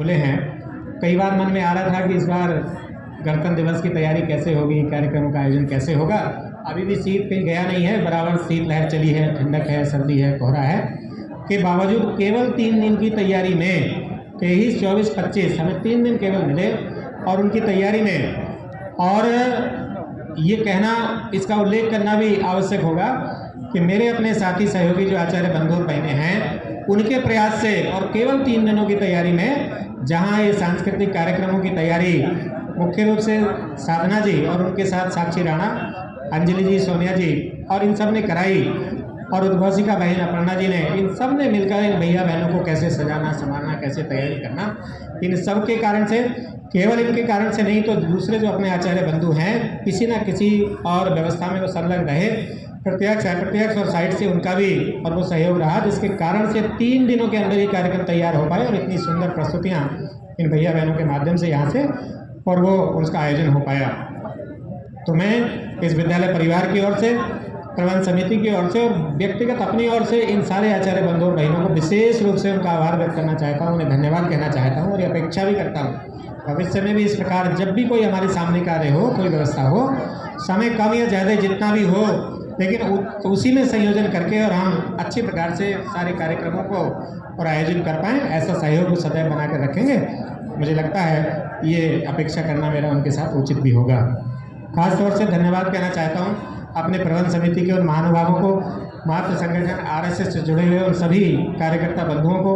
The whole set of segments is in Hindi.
खुले हैं। कई बार मन में आ रहा था कि इस बार गणतंत्र दिवस की तैयारी कैसे होगी, कार्यक्रमों का आयोजन कैसे होगा। अभी भी शीत कहीं गया नहीं है, बराबर शीतलहर चली है, ठंडक है, सर्दी है, कोहरा है के बावजूद केवल 3 दिन की तैयारी में 23, 24, 25 हमें 3 दिन केवल मिले और उनकी तैयारी में, और ये कहना, इसका उल्लेख करना भी आवश्यक होगा कि मेरे अपने साथी सहयोगी जो आचार्य बंधु और बहनें हैं, उनके प्रयास से और केवल 3 दिनों की तैयारी में, जहां ये सांस्कृतिक कार्यक्रमों की तैयारी मुख्य रूप से साधना जी और उनके साथ साक्षी राणा, अंजलि जी, सोनिया जी और इन सब ने कराई, और उद्घोषिका बहन अपर्णा जी ने, इन सब ने मिलकर इन भैया बहनों को कैसे सजाना संवारना, कैसे तैयारी करना, इन सब के कारण से, केवल इनके कारण से नहीं तो दूसरे जो अपने आचार्य बंधु हैं किसी न किसी और व्यवस्था में वो संलग्न रहे, प्रत्यक्ष अप्रत्यक्ष और साइड से उनका भी और वो सहयोग रहा, जिसके कारण से 3 दिनों के अंदर ही कार्यक्रम तैयार हो पाए और इतनी सुंदर प्रस्तुतियाँ इन भैया बहनों के माध्यम से यहाँ से और वो उसका आयोजन हो पाया। तो मैं इस विद्यालय परिवार की ओर से, प्रबंध समिति की ओर से और व्यक्तिगत अपनी ओर से इन सारे आचार्य बंधु और बहनों को विशेष रूप से उनका आभार व्यक्त करना चाहता हूँ, उन्हें धन्यवाद कहना चाहता हूँ और ये अपेक्षा भी करता हूँ भविष्य में भी इस प्रकार जब भी कोई हमारे सामने कार्य हो, कोई व्यवस्था हो, समय कम या ज़्यादा जितना भी हो, लेकिन उसी में संयोजन करके और हम अच्छी प्रकार से सारे कार्यक्रमों को और आयोजन कर पाएँ, ऐसा सहयोग सदैव बना कर रखेंगे। मुझे लगता है ये अपेक्षा करना मेरा उनके साथ उचित भी होगा। खास तौर से धन्यवाद कहना चाहता हूँ अपने प्रबंध समिति के उन महानुभावों को, मातृ संगठन आरएसएस से जुड़े हुए उन सभी कार्यकर्ता बंधुओं को,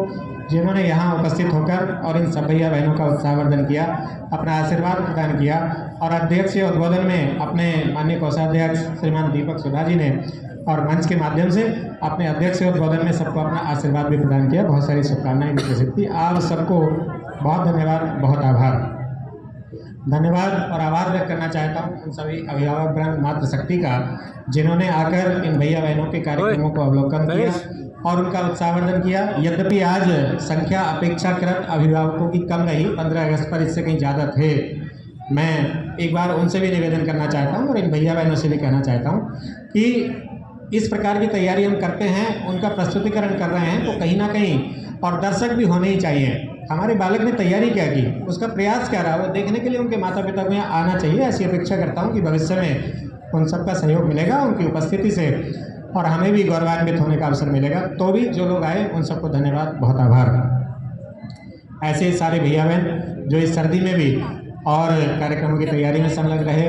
जिन्होंने यहाँ उपस्थित होकर और इन सब भैया बहनों का उत्साहवर्धन किया, अपना आशीर्वाद प्रदान किया, और अध्यक्ष उद्बोधन में अपने माननीय कोषाध्यक्ष श्रीमान दीपक सुधा जी ने और मंच के माध्यम से अपने अध्यक्ष उद्बोधन में सबको अपना आशीर्वाद भी प्रदान किया। बहुत सारी शुभकामनाएं विकसित की। आप सबको बहुत धन्यवाद, बहुत आभार। धन्यवाद और आभार व्यक्त करना चाहता हूँ उन सभी अभिभावक वृंद मातृशक्ति का, जिन्होंने आकर इन भैया बहनों के कार्यक्रमों को अवलोकन किया और उनका उत्साहवर्धन किया। यद्यपि आज संख्या अपेक्षाकृत अभिभावकों की कम रही, 15 अगस्त पर इससे कहीं ज़्यादा थे। मैं एक बार उनसे भी निवेदन करना चाहता हूँ और इन भैया बहनों से भी कहना चाहता हूँ कि इस प्रकार की तैयारी हम करते हैं, उनका प्रस्तुतिकरण कर रहे हैं, तो कहीं ना कहीं और दर्शक भी होने ही चाहिए। हमारे बालक ने तैयारी क्या की, उसका प्रयास क्या रहा, वो देखने के लिए उनके माता पिता को यहाँ आना चाहिए। ऐसी अपेक्षा करता हूँ कि भविष्य में उन सबका सहयोग मिलेगा उनकी उपस्थिति से, और हमें भी गौरवान्वित होने का अवसर मिलेगा। तो भी जो लोग आए उन सबको धन्यवाद, बहुत आभार। ऐसे सारे भैया बहन जो इस सर्दी में भी और कार्यक्रमों की तैयारी में संलग्न रहे,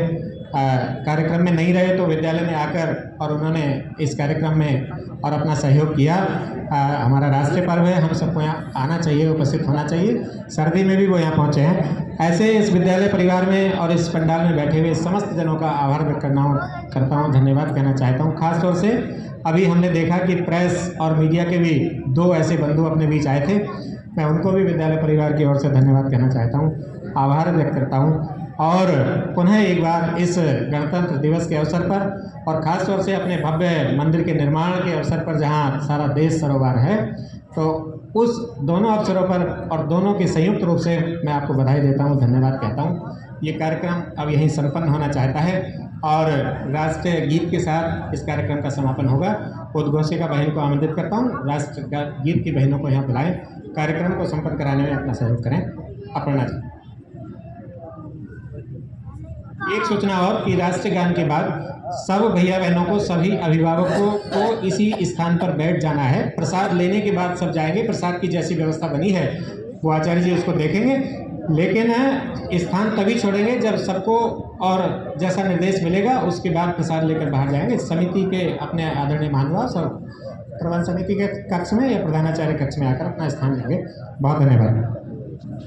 कार्यक्रम में नहीं रहे तो विद्यालय में आकर और उन्होंने इस कार्यक्रम में और अपना सहयोग किया। हमारा राष्ट्रीय पर्व है, हम सबको यहाँ आना चाहिए, उपस्थित होना चाहिए। सर्दी में भी वो यहाँ पहुँचे हैं। ऐसे इस विद्यालय परिवार में और इस पंडाल में बैठे हुए समस्त जनों का आभार व्यक्त करता हूँ, धन्यवाद कहना चाहता हूँ। खास तौर से अभी हमने देखा कि प्रेस और मीडिया के भी 2 ऐसे बंधु अपने बीच आए थे। मैं उनको भी विद्यालय परिवार की ओर से धन्यवाद कहना चाहता हूँ, आभार व्यक्त करता हूँ। और पुनः एक बार इस गणतंत्र दिवस के अवसर पर और ख़ास तौर से अपने भव्य मंदिर के निर्माण के अवसर पर, जहाँ सारा देश सरोकार है, तो उस दोनों अवसरों पर और दोनों के संयुक्त रूप से मैं आपको बधाई देता हूँ, धन्यवाद कहता हूँ। ये कार्यक्रम अब यहीं संपन्न होना चाहता है और राष्ट्रीय गीत के साथ इस कार्यक्रम का समापन होगा। उद्घोषिका बहन को आमंत्रित करता हूँ, राष्ट्रीय गीत की बहनों को यहाँ बुलाएं, कार्यक्रम को संपन्न कराने में अपना सहयोग करें। अपर्णा जी। एक सूचना और कि राष्ट्रीय गान के बाद सब भैया बहनों को, सभी अभिभावकों को इसी स्थान पर बैठ जाना है। प्रसाद लेने के बाद सब जाएंगे। प्रसाद की जैसी व्यवस्था बनी है वो आचार्य जी उसको देखेंगे, लेकिन स्थान तभी छोड़ेंगे जब सबको और जैसा निर्देश मिलेगा उसके बाद प्रसाद लेकर बाहर जाएंगे। समिति के अपने आदरणीय महानुभाव सब प्रबंध समिति के कक्ष में या प्रधानाचार्य कक्ष में आकर अपना स्थान लेंगे। बहुत धन्यवाद।